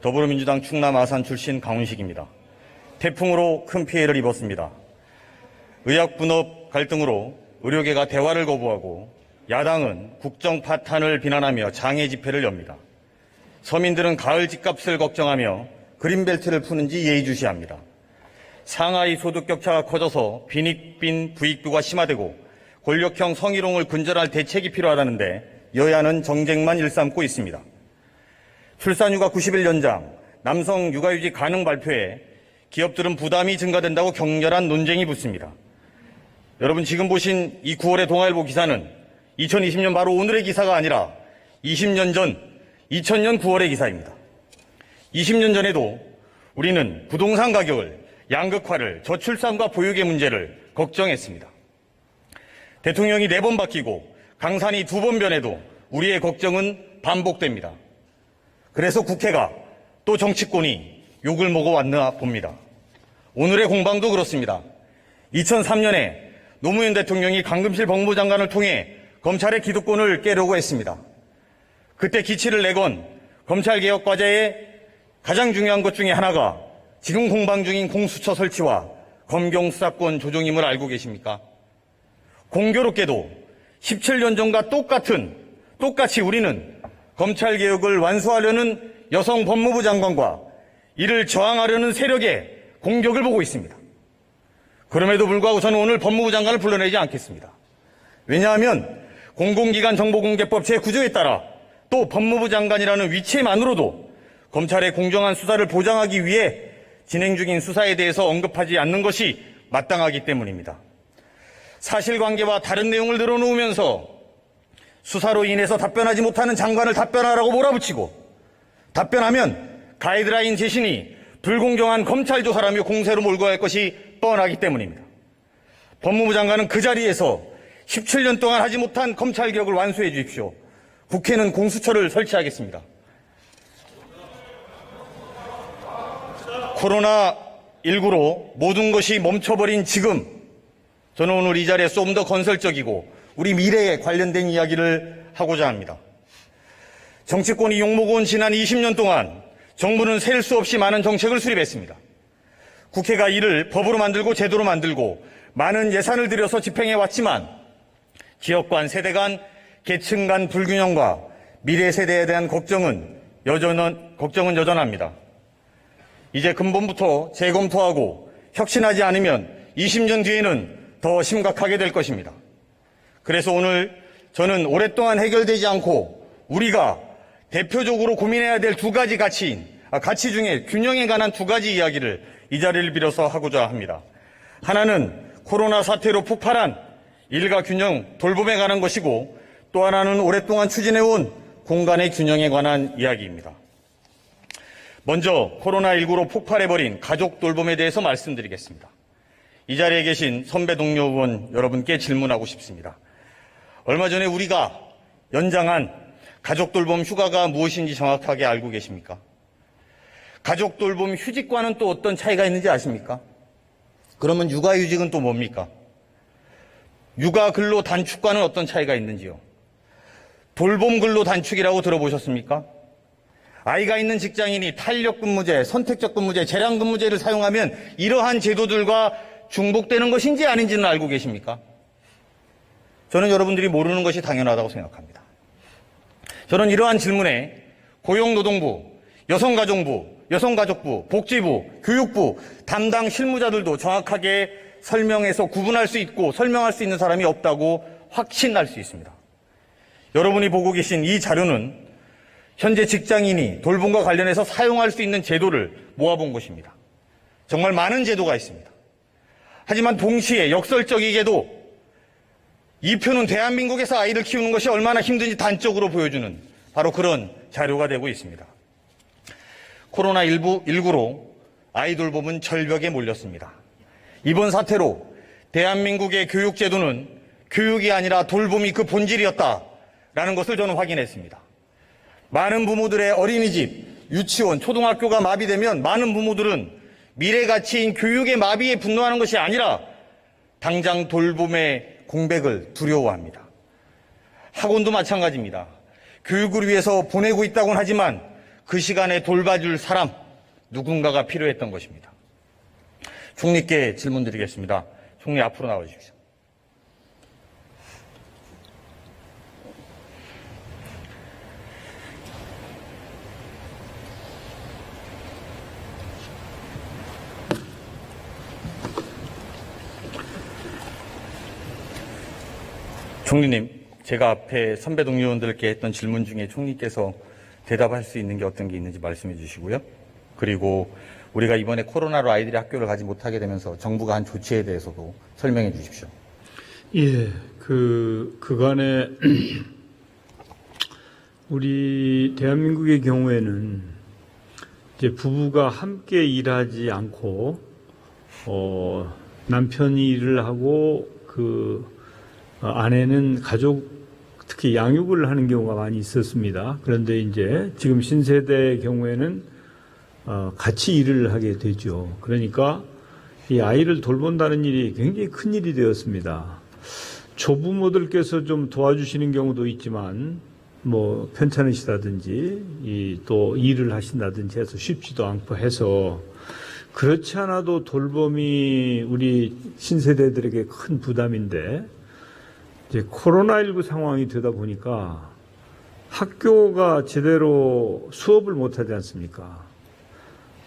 더불어민주당 충남 아산 출신 강훈식입니다. 태풍으로 큰 피해를 입었습니다. 의학분업 갈등으로 의료계가 대화를 거부하고 야당은 국정 파탄을 비난하며 장애 집회를 엽니다. 서민들은 가을 집값을 걱정하며 그린벨트를 푸는지 예의주시합니다. 상하이 소득 격차가 커져서 빈익빈 부익부가 심화되고 권력형 성희롱을 근절할 대책이 필요하다는데 여야는 정쟁만 일삼고 있습니다. 출산휴가 90일 연장, 남성 육아휴직 가능 발표에 기업들은 부담이 증가된다고 격렬한 논쟁이 붙습니다. 여러분 지금 보신 이 9월의 동아일보 기사는 2020년 바로 오늘의 기사가 아니라 20년 전 2000년 9월의 기사입니다. 20년 전에도 우리는 부동산 가격을, 양극화를, 저출산과 보육의 문제를 걱정했습니다. 대통령이 4번 바뀌고 강산이 2번 변해도 우리의 걱정은 반복됩니다. 그래서 국회가 또 정치권이 욕을 먹어왔나 봅니다. 오늘의 공방도 그렇습니다. 2003년에 노무현 대통령이 강금실 법무장관을 통해 검찰의 기득권을 깨려고 했습니다. 그때 기치를 내건 검찰개혁 과제의 가장 중요한 것 중에 하나가 지금 공방 중인 공수처 설치와 검경 수사권 조정임을 알고 계십니까? 공교롭게도 17년 전과 똑같이 우리는 검찰개혁을 완수하려는 여성 법무부 장관과 이를 저항하려는 세력의 공격을 보고 있습니다. 그럼에도 불구하고 저는 오늘 법무부 장관을 불러내지 않겠습니다. 왜냐하면 공공기관 정보공개법 제9조에 따라 또 법무부 장관이라는 위치만으로도 검찰의 공정한 수사를 보장하기 위해 진행 중인 수사에 대해서 언급하지 않는 것이 마땅하기 때문입니다. 사실관계와 다른 내용을 늘어놓으면서 수사로 인해서 답변하지 못하는 장관을 답변하라고 몰아붙이고 답변하면 가이드라인 제신이 불공정한 검찰 조사라며 공세로 몰고 갈 것이 뻔하기 때문입니다. 법무부 장관은 그 자리에서 17년 동안 하지 못한 검찰 개혁을 완수해 주십시오. 국회는 공수처를 설치하겠습니다. 코로나19로 모든 것이 멈춰버린 지금 저는 오늘 이 자리에 좀 더 건설적이고 우리 미래에 관련된 이야기를 하고자 합니다. 정치권이 욕먹은 지난 20년 동안 정부는 셀 수 없이 많은 정책을 수립했습니다. 국회가 이를 법으로 만들고 제도로 만들고 많은 예산을 들여서 집행해 왔지만 지역 간, 세대 간, 계층 간 불균형과 미래 세대에 대한 걱정은 여전합니다. 이제 근본부터 재검토하고 혁신하지 않으면 20년 뒤에는 더 심각하게 될 것입니다. 그래서 오늘 저는 오랫동안 해결되지 않고 우리가 대표적으로 고민해야 될 두 가지 가치 중에 균형에 관한 두 가지 이야기를 이 자리를 빌어서 하고자 합니다. 하나는 코로나 사태로 폭발한 일가 균형 돌봄에 관한 것이고 또 하나는 오랫동안 추진해온 공간의 균형에 관한 이야기입니다. 먼저 코로나19로 폭발해버린 가족 돌봄에 대해서 말씀드리겠습니다. 이 자리에 계신 선배 동료 의원 여러분께 질문하고 싶습니다. 얼마 전에 우리가 연장한 가족 돌봄 휴가가 무엇인지 정확하게 알고 계십니까? 가족 돌봄 휴직과는 또 어떤 차이가 있는지 아십니까? 그러면 육아휴직은 또 뭡니까? 육아 근로 단축과는 어떤 차이가 있는지요? 돌봄 근로 단축이라고 들어보셨습니까? 아이가 있는 직장인이 탄력 근무제, 선택적 근무제, 재량 근무제를 사용하면 이러한 제도들과 중복되는 것인지 아닌지는 알고 계십니까? 저는 여러분들이 모르는 것이 당연하다고 생각합니다. 저는 이러한 질문에 고용노동부, 여성가족부, 복지부, 교육부 담당 실무자들도 정확하게 설명해서 구분할 수 있고 설명할 수 있는 사람이 없다고 확신할 수 있습니다. 여러분이 보고 계신 이 자료는 현재 직장인이 돌봄과 관련해서 사용할 수 있는 제도를 모아본 것입니다. 정말 많은 제도가 있습니다. 하지만 동시에 역설적이게도 이 표는 대한민국에서 아이를 키우는 것이 얼마나 힘든지 단적으로 보여주는 바로 그런 자료가 되고 있습니다. 코로나19로 아이 돌봄은 절벽에 몰렸습니다. 이번 사태로 대한민국의 교육제도는 교육이 아니라 돌봄이 그 본질이었다라는 것을 저는 확인했습니다. 많은 부모들의 어린이집, 유치원, 초등학교가 마비되면 많은 부모들은 미래 가치인 교육의 마비에 분노하는 것이 아니라 당장 돌봄의 공백을 두려워합니다. 학원도 마찬가지입니다. 교육을 위해서 보내고 있다고는 하지만 그 시간에 돌봐줄 사람, 누군가가 필요했던 것입니다. 총리께 질문 드리겠습니다. 총리 앞으로 나와 주십시오. 총리님, 제가 앞에 선배 동료원들께 했던 질문 중에 총리께서 대답할 수 있는 게 어떤 게 있는지 말씀해 주시고요. 그리고 우리가 이번에 코로나로 아이들이 학교를 가지 못하게 되면서 정부가 한 조치에 대해서도 설명해 주십시오. 예, 그간에 우리 대한민국의 경우에는 이제 부부가 함께 일하지 않고 남편이 일을 하고 아내는 가족 특히 양육을 하는 경우가 많이 있었습니다. 그런데 이제 지금 신세대의 경우에는 같이 일을 하게 되죠. 그러니까 이 아이를 돌본다는 일이 굉장히 큰 일이 되었습니다. 조부모들께서 좀 도와주시는 경우도 있지만 뭐 편찮으시다든지 또 일을 하신다든지 해서 쉽지도 않고 해서 그렇지 않아도 돌봄이 우리 신세대들에게 큰 부담인데 이제 코로나19 상황이 되다 보니까 학교가 제대로 수업을 못하지 않습니까?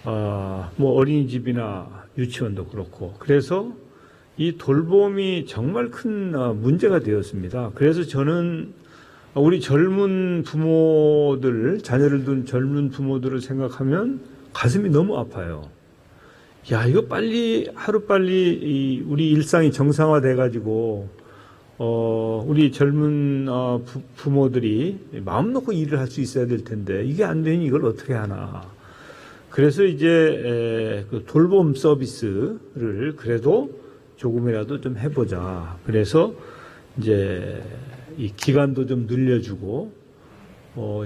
뭐 어린이집이나 유치원도 그렇고 그래서 이 돌봄이 정말 큰 문제가 되었습니다. 그래서 저는 우리 젊은 부모들, 자녀를 둔 젊은 부모들을 생각하면 가슴이 너무 아파요. 야, 이거 빨리 하루빨리 우리 일상이 정상화돼 가지고 우리 젊은 부모들이 마음 놓고 일을 할 수 있어야 될 텐데 이게 안 되니 이걸 어떻게 하나. 그래서 이제 그 돌봄 서비스를 그래도 조금이라도 좀 해보자. 그래서 이제 이 기간도 좀 늘려주고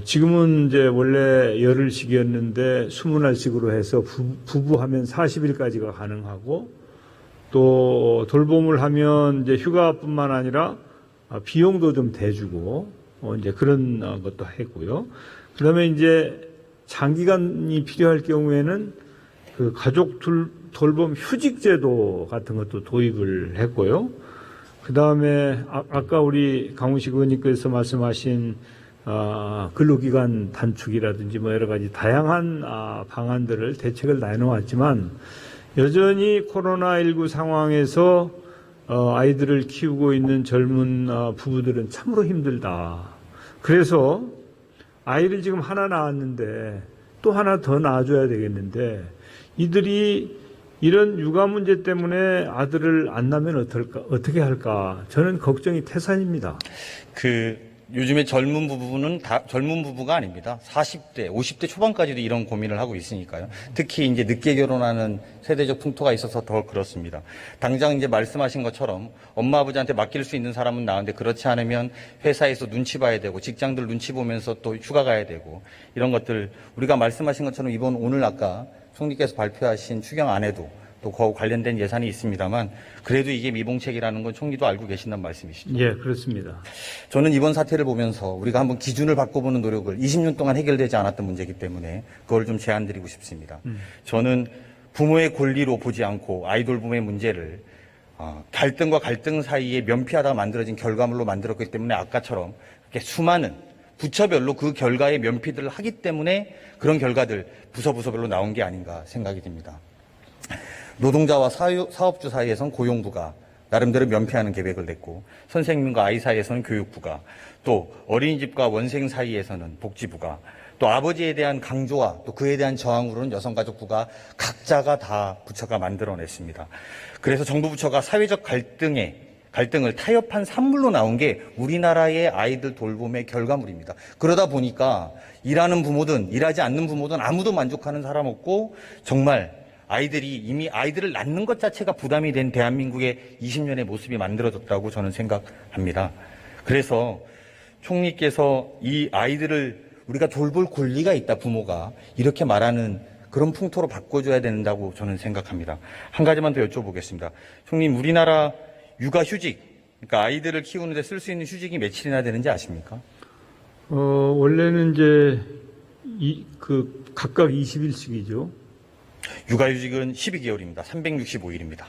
지금은 이제 원래 10일씩이었는데 20날씩으로 해서 부부하면 40일까지가 가능하고 또 돌봄을 하면 이제 휴가뿐만 아니라 비용도 좀 대주고 이제 그런 것도 했고요. 그다음에 이제 장기간이 필요할 경우에는 그 가족 돌봄 휴직제도 같은 것도 도입을 했고요. 그다음에 아까 우리 강훈식 의원님께서 말씀하신 근로기간 단축이라든지 뭐 여러 가지 다양한 방안들을 대책을 내놓았지만 여전히 코로나19 상황에서 아이들을 키우고 있는 젊은 부부들은 참으로 힘들다. 그래서 아이를 지금 하나 낳았는데 또 하나 더 낳아줘야 되겠는데 이들이 이런 육아 문제 때문에 아들을 안 낳으면 어떻게 할까? 저는 걱정이 태산입니다. 요즘에 젊은 부부가 아닙니다. 40대, 50대 초반까지도 이런 고민을 하고 있으니까요. 특히 이제 늦게 결혼하는 세대적 풍토가 있어서 더 그렇습니다. 당장 이제 말씀하신 것처럼 엄마 아버지한테 맡길 수 있는 사람은 나은데 그렇지 않으면 회사에서 눈치 봐야 되고 직장들 눈치 보면서 또 휴가 가야 되고 이런 것들 우리가 말씀하신 것처럼 오늘 아까 총리께서 발표하신 추경안에도 또 그와 관련된 예산이 있습니다만 그래도 이게 미봉책이라는 건 총리도 알고 계신다는 말씀이시죠? 예, 그렇습니다. 저는 이번 사태를 보면서 우리가 한번 기준을 바꿔보는 노력을 20년 동안 해결되지 않았던 문제이기 때문에 그걸 좀 제안드리고 싶습니다. 저는 부모의 권리로 보지 않고 아이돌봄의 문제를 갈등과 갈등 사이에 면피하다가 만들어진 결과물로 만들었기 때문에 아까처럼 이렇게 수많은 부처별로 그 결과의 면피들을 하기 때문에 그런 결과들 부서별로 나온 게 아닌가 생각이 듭니다. 노동자와 사업주 사이에선 고용부가 나름대로 면피하는 계획을 냈고 선생님과 아이 사이에서는 교육부가 또 어린이집과 원생 사이에서는 복지부가 또 아버지에 대한 강조와 또 그에 대한 저항으로는 여성가족부가 각자가 다 부처가 만들어냈습니다. 그래서 정부 부처가 사회적 갈등을 타협한 산물로 나온 게 우리나라의 아이들 돌봄의 결과물입니다. 그러다 보니까 일하는 부모든 일하지 않는 부모든 아무도 만족하는 사람 없고 정말 이미 아이들을 낳는 것 자체가 부담이 된 대한민국의 20년의 모습이 만들어졌다고 저는 생각합니다. 그래서 총리께서 이 아이들을 우리가 돌볼 권리가 있다, 부모가. 이렇게 말하는 그런 풍토로 바꿔줘야 된다고 저는 생각합니다. 한 가지만 더 여쭤보겠습니다. 총리님, 우리나라 육아휴직, 그러니까 아이들을 키우는데 쓸 수 있는 휴직이 며칠이나 되는지 아십니까? 원래는 이제 각각 20일씩이죠. 육아휴직은 12개월입니다. 365일입니다.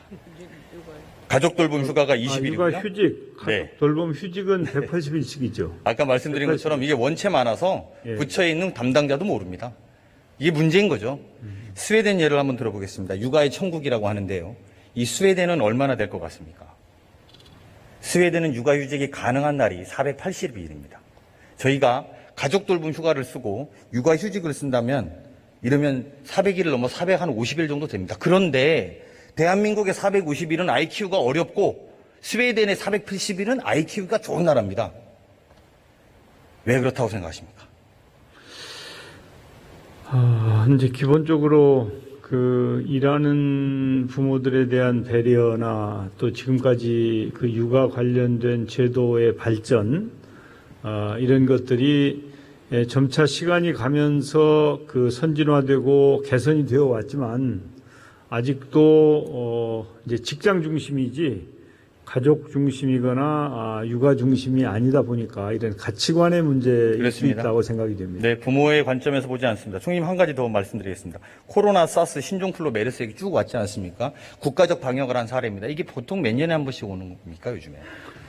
가족 돌봄 휴가가 20일이고요. 육아휴직, 네. 돌봄 휴직은 180일씩이죠. 아까 말씀드린 것처럼 이게 원체 많아서 예. 부처에 있는 담당자도 모릅니다. 이게 문제인 거죠. 스웨덴 예를 한번 들어보겠습니다. 육아의 천국이라고 하는데요. 이 스웨덴은 얼마나 될 것 같습니까? 스웨덴은 육아휴직이 가능한 날이 480일입니다. 저희가 가족 돌봄 휴가를 쓰고 육아휴직을 쓴다면 이러면 400일을 넘어 450일 정도 됩니다. 그런데 대한민국의 450일은 아이 키우기가 어렵고 스웨덴의 480일은 아이 키우기가 좋은 나라입니다. 왜 그렇다고 생각하십니까? 이제 기본적으로 그 일하는 부모들에 대한 배려나 또 지금까지 그 육아 관련된 제도의 발전, 이런 것들이 점차 시간이 가면서 그 선진화되고 개선이 되어 왔지만 아직도 이제 직장 중심이지 가족 중심이거나 육아 중심이 아니다 보니까 이런 가치관의 문제일 수 그렇습니다. 있다고 생각이 됩니다. 네, 부모의 관점에서 보지 않습니다. 총님 한 가지 더 말씀드리겠습니다. 코로나, 사스, 신종플루, 메르스 얘기 쭉 왔지 않습니까? 국가적 방역을 한 사례입니다. 이게 보통 몇 년에 한 번씩 오는 겁니까, 요즘에?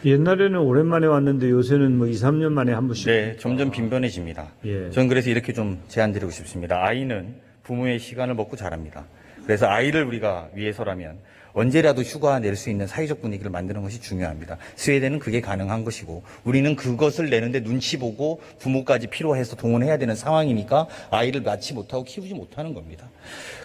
옛날에는 오랜만에 왔는데 요새는 뭐 2, 3년 만에 한 번씩. 네, 점점 빈번해집니다. 예. 저는 그래서 이렇게 좀 제안드리고 싶습니다. 아이는 부모의 시간을 먹고 자랍니다. 그래서 아이를 우리가 위해서라면 언제라도 휴가 낼 수 있는 사회적 분위기를 만드는 것이 중요합니다. 스웨덴은 그게 가능한 것이고 우리는 그것을 내는데 눈치 보고 부모까지 필요해서 동원해야 되는 상황이니까 아이를 낳지 못하고 키우지 못하는 겁니다.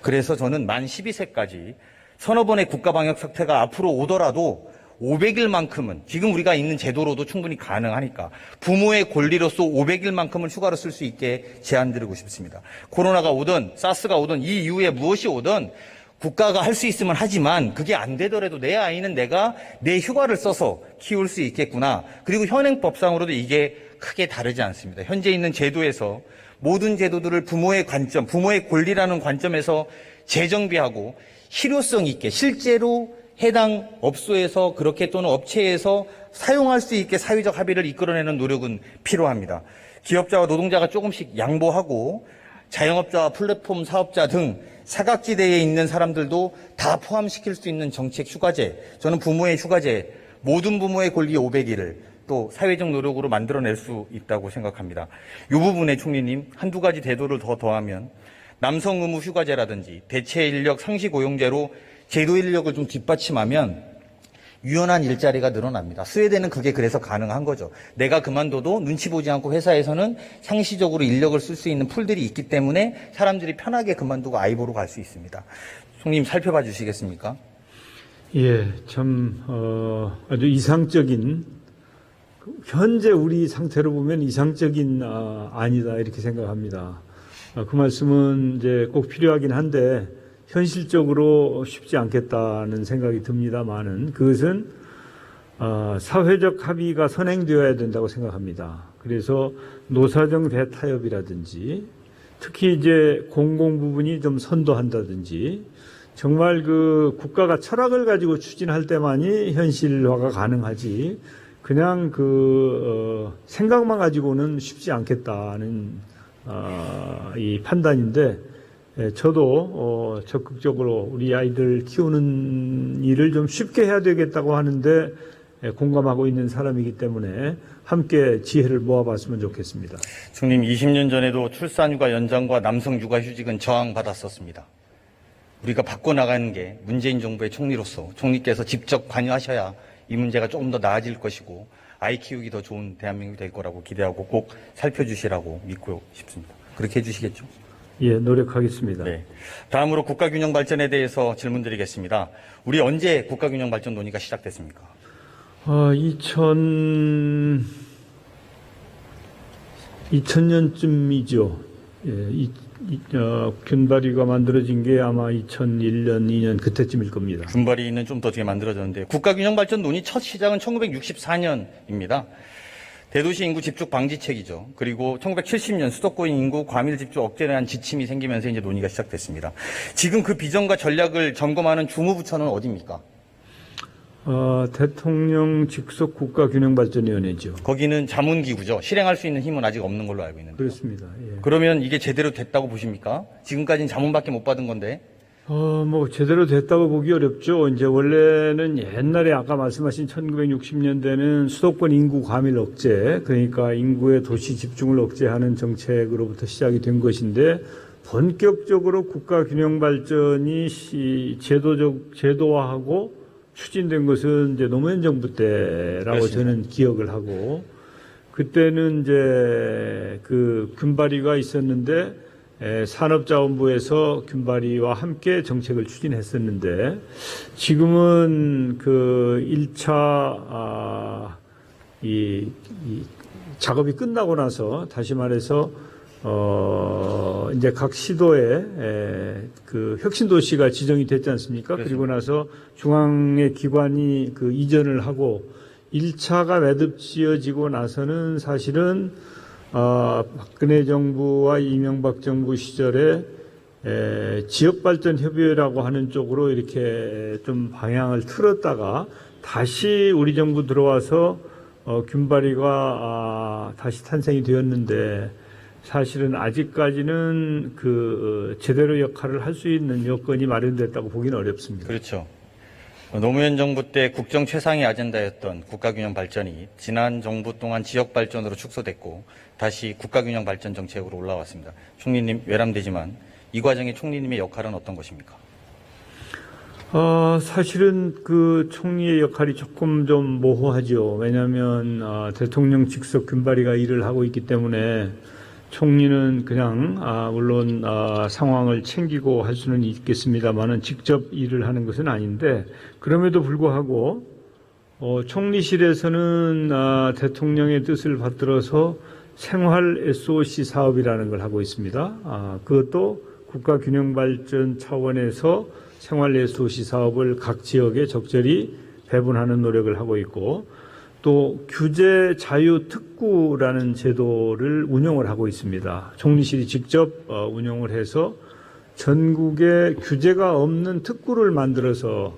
그래서 저는 만 12세까지 서너 번의 국가방역 사태가 앞으로 오더라도 500일만큼은 지금 우리가 있는 제도로도 충분히 가능하니까 부모의 권리로서 500일만큼은 휴가를 쓸 수 있게 제안드리고 싶습니다. 코로나가 오든 사스가 오든 이 이후에 무엇이 오든 국가가 할 수 있으면 하지만 그게 안 되더라도 내 아이는 내가 내 휴가를 써서 키울 수 있겠구나. 그리고 현행법상으로도 이게 크게 다르지 않습니다. 현재 있는 제도에서 모든 제도들을 부모의 관점, 부모의 권리라는 관점에서 재정비하고 실효성 있게 실제로 해당 업소에서 그렇게 또는 업체에서 사용할 수 있게 사회적 합의를 이끌어내는 노력은 필요합니다. 기업자와 노동자가 조금씩 양보하고 자영업자와 플랫폼 사업자 등 사각지대에 있는 사람들도 다 포함시킬 수 있는 정책 휴가제, 저는 부모의 휴가제, 모든 부모의 권리 500일을 또 사회적 노력으로 만들어낼 수 있다고 생각합니다. 이 부분에 총리님 한두 가지 제도를 더 더하면 남성 의무 휴가제라든지 대체 인력 상시 고용제로 제도 인력을 좀 뒷받침하면 유연한 일자리가 늘어납니다. 스웨덴은 그게 그래서 가능한 거죠. 내가 그만둬도 눈치 보지 않고 회사에서는 상시적으로 인력을 쓸 수 있는 풀들이 있기 때문에 사람들이 편하게 그만두고 아이 보러 갈 수 있습니다. 총님 살펴봐 주시겠습니까? 예, 참 아주 이상적인, 현재 우리 상태로 보면 이상적인 아니다 이렇게 생각합니다. 그 말씀은 이제 꼭 필요하긴 한데 현실적으로 쉽지 않겠다는 생각이 듭니다만은 그것은 사회적 합의가 선행되어야 된다고 생각합니다. 그래서 노사정 대타협이라든지 특히 이제 공공 부분이 좀 선도한다든지 정말 그 국가가 철학을 가지고 추진할 때만이 현실화가 가능하지 그냥 생각만 가지고는 쉽지 않겠다는 이 판단인데 저도 적극적으로 우리 아이들 키우는 일을 좀 쉽게 해야 되겠다고 하는데 공감하고 있는 사람이기 때문에 함께 지혜를 모아봤으면 좋겠습니다. 총님 20년 전에도 출산휴가 연장과 남성 육아휴직은 저항받았었습니다. 우리가 바꿔나가는 게 문재인 정부의 총리로서 총리께서 직접 관여하셔야 이 문제가 조금 더 나아질 것이고 아이 키우기 더 좋은 대한민국이 될 거라고 기대하고 꼭 살펴주시라고 믿고 싶습니다. 그렇게 해주시겠죠? 예, 노력하겠습니다. 네. 다음으로 국가균형 발전에 대해서 질문드리겠습니다. 우리 언제 국가균형 발전 논의가 시작됐습니까? 2000년쯤이죠. 예, 균발이가 만들어진 게 아마 2001년, 2년 그때쯤일 겁니다. 균발이는 좀 더 뒤에 만들어졌는데 국가균형 발전 논의 첫 시작은 1964년입니다. 대도시 인구 집중 방지책이죠. 그리고 1970년 수도권 인구 과밀 집중 억제에 대한 지침이 생기면서 이제 논의가 시작됐습니다. 지금 그 비전과 전략을 점검하는 주무부처는 어디입니까? 대통령 직속 국가균형발전위원회죠. 거기는 자문기구죠. 실행할 수 있는 힘은 아직 없는 걸로 알고 있는데. 그렇습니다. 예. 그러면 이게 제대로 됐다고 보십니까? 지금까지는 자문밖에 못 받은 건데. 뭐, 제대로 됐다고 보기 어렵죠. 이제 원래는 옛날에 아까 말씀하신 1960년대는 수도권 인구 과밀 억제, 그러니까 인구의 도시 집중을 억제하는 정책으로부터 시작이 된 것인데, 본격적으로 국가균형발전이 제도화하고 추진된 것은 이제 노무현 정부 때라고 그렇습니다. 저는 기억을 하고, 그때는 이제 그 균발위가 있었는데, 산업자원부에서 균발위와 함께 정책을 추진했었는데, 지금은 그 1차, 이 작업이 끝나고 나서, 다시 말해서, 이제 각 시도에, 그 혁신도시가 지정이 됐지 않습니까? 그렇습니다. 그리고 나서 중앙의 기관이 그 이전을 하고, 1차가 매듭 지어지고 나서는 사실은 박근혜 정부와 이명박 정부 시절에 지역발전협의회라고 하는 쪽으로 이렇게 좀 방향을 틀었다가 다시 우리 정부 들어와서 균발위가 다시 탄생이 되었는데, 사실은 아직까지는 그 제대로 역할을 할 수 있는 여건이 마련됐다고 보기는 어렵습니다. 그렇죠. 노무현 정부 때 국정 최상의 아젠다였던 국가균형 발전이 지난 정부 동안 지역 발전으로 축소됐고 다시 국가균형 발전 정책으로 올라왔습니다. 총리님 외람되지만 이 과정에 총리님의 역할은 어떤 것입니까? 사실은 그 총리의 역할이 조금 좀 모호하죠. 왜냐하면 대통령 직속 균발위가 일을 하고 있기 때문에 총리는 그냥 물론 상황을 챙기고 할 수는 있겠습니다만은 직접 일을 하는 것은 아닌데, 그럼에도 불구하고 총리실에서는 대통령의 뜻을 받들어서 생활 SOC 사업이라는 걸 하고 있습니다. 그것도 국가균형발전 차원에서 생활 SOC 사업을 각 지역에 적절히 배분하는 노력을 하고 있고, 또 규제 자유 특구라는 제도를 운영을 하고 있습니다. 총리실이 직접 운영을 해서 전국에 규제가 없는 특구를 만들어서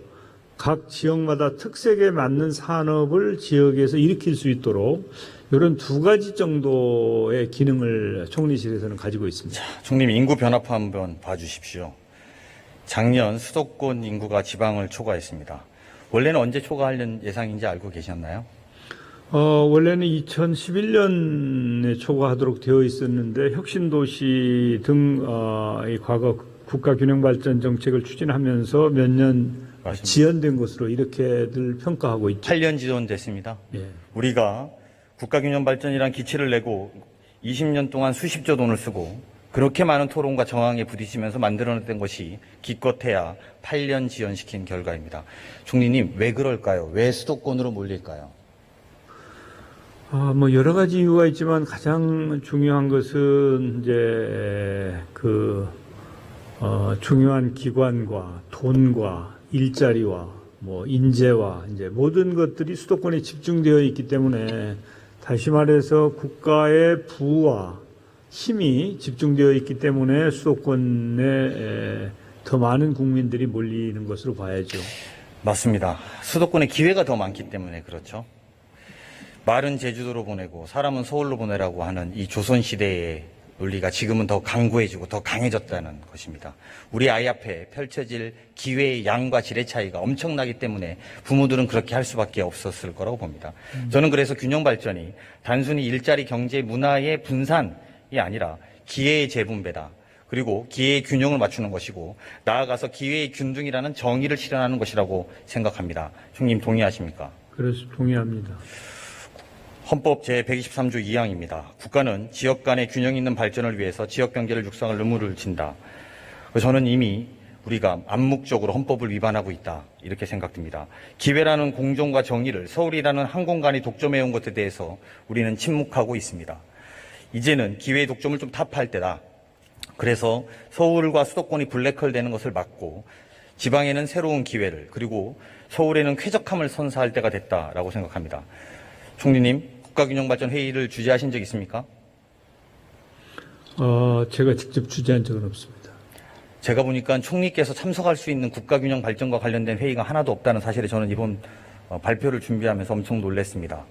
각 지역마다 특색에 맞는 산업을 지역에서 일으킬 수 있도록 이런 두 가지 정도의 기능을 총리실에서는 가지고 있습니다. 총님 인구 변화파 한번 봐주십시오. 작년 수도권 인구가 지방을 초과했습니다. 원래는 언제 초과하려는 예상인지 알고 계셨나요? 원래는 2011년에 초과하도록 되어 있었는데, 혁신도시 등 이 과거 국가균형발전 정책을 추진하면서 몇 년 지연된 것으로 이렇게들 평가하고 있죠. 8년 지연됐습니다. 예. 우리가 국가균형발전이란 기치를 내고 20년 동안 수십조 돈을 쓰고 그렇게 많은 토론과 저항에 부딪히면서 만들어냈던 것이 기껏해야 8년 지연시킨 결과입니다. 총리님, 왜 그럴까요? 왜 수도권으로 몰릴까요? 뭐 여러 가지 이유가 있지만 가장 중요한 것은 이제 중요한 기관과 돈과 일자리와 뭐 인재와 이제 모든 것들이 수도권에 집중되어 있기 때문에, 다시 말해서 국가의 부와 힘이 집중되어 있기 때문에 수도권에 더 많은 국민들이 몰리는 것으로 봐야죠. 맞습니다. 수도권에 기회가 더 많기 때문에 그렇죠. 말은 제주도로 보내고 사람은 서울로 보내라고 하는 이 조선시대의 논리가 지금은 더 강고해지고 더 강해졌다는 것입니다. 우리 아이 앞에 펼쳐질 기회의 양과 질의 차이가 엄청나기 때문에 부모들은 그렇게 할 수밖에 없었을 거라고 봅니다. 저는 그래서 균형 발전이 단순히 일자리 경제 문화의 분산이 아니라 기회의 재분배다. 그리고 기회의 균형을 맞추는 것이고 나아가서 기회의 균등이라는 정의를 실현하는 것이라고 생각합니다. 총님 동의하십니까? 그래서 동의합니다. 헌법 제123조 2항입니다. 국가는 지역 간의 균형 있는 발전을 위해서 지역 경제를 육성할 의무를 진다. 저는 이미 우리가 암묵적으로 헌법을 위반하고 있다, 이렇게 생각됩니다. 기회라는 공정과 정의를 서울이라는 한 공간이 독점해온 것에 대해서 우리는 침묵하고 있습니다. 이제는 기회의 독점을 좀 타파할 때다. 그래서 서울과 수도권이 블랙홀 되는 것을 막고 지방에는 새로운 기회를, 그리고 서울에는 쾌적함을 선사할 때가 됐다라고 생각합니다. 총리님, 국가균형발전 회의를 주재하신 적 있습니까? 제가 직접 주재한 적은 없습니다. 제가 보니까 총리께서 참석할 수 있는 국가균형 발전과 관련된 회의가 하나도 없다는 사실에 저는 이번 발표를 준비하면서 엄청 놀랐습니다.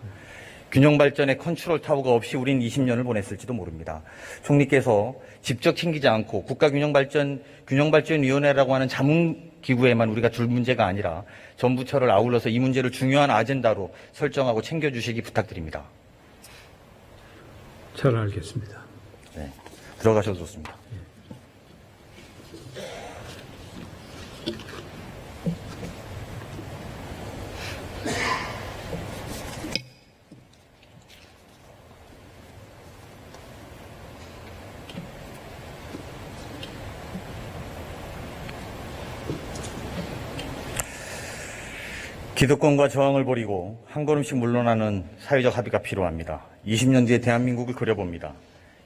균형발전의 컨트롤 타워가 없이 우린 20년을 보냈을지도 모릅니다. 총리께서 직접 챙기지 않고 국가균형발전위원회라고 하는 자문기구에만 우리가 줄 문제가 아니라 전 부처를 아울러서 이 문제를 중요한 아젠다로 설정하고 챙겨주시기 부탁드립니다. 잘 알겠습니다. 네, 들어가셔도 좋습니다. 기득권과 저항을 버리고 한 걸음씩 물러나는 사회적 합의가 필요합니다. 20년 뒤에 대한민국을 그려봅니다.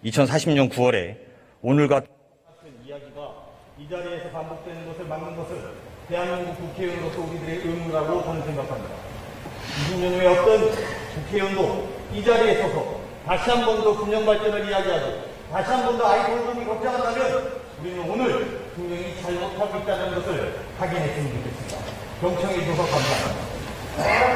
2040년 9월에 오늘과 같은 이야기가 이 자리에서 반복되는 것을 막는 것을 대한민국 국회의원으로서 우리들의 의무라고 저는 생각합니다. 20년 후에 어떤 국회의원도 이 자리에 서서 다시 한 번 더 균형발전을 이야기하고 다시 한 번 더 아이 돌봄이 걱정한다면 우리는 오늘 분명히 잘못하고 있다는 것을 확인했으면 좋겠습니다. 경청해 주셔서 감사합니다.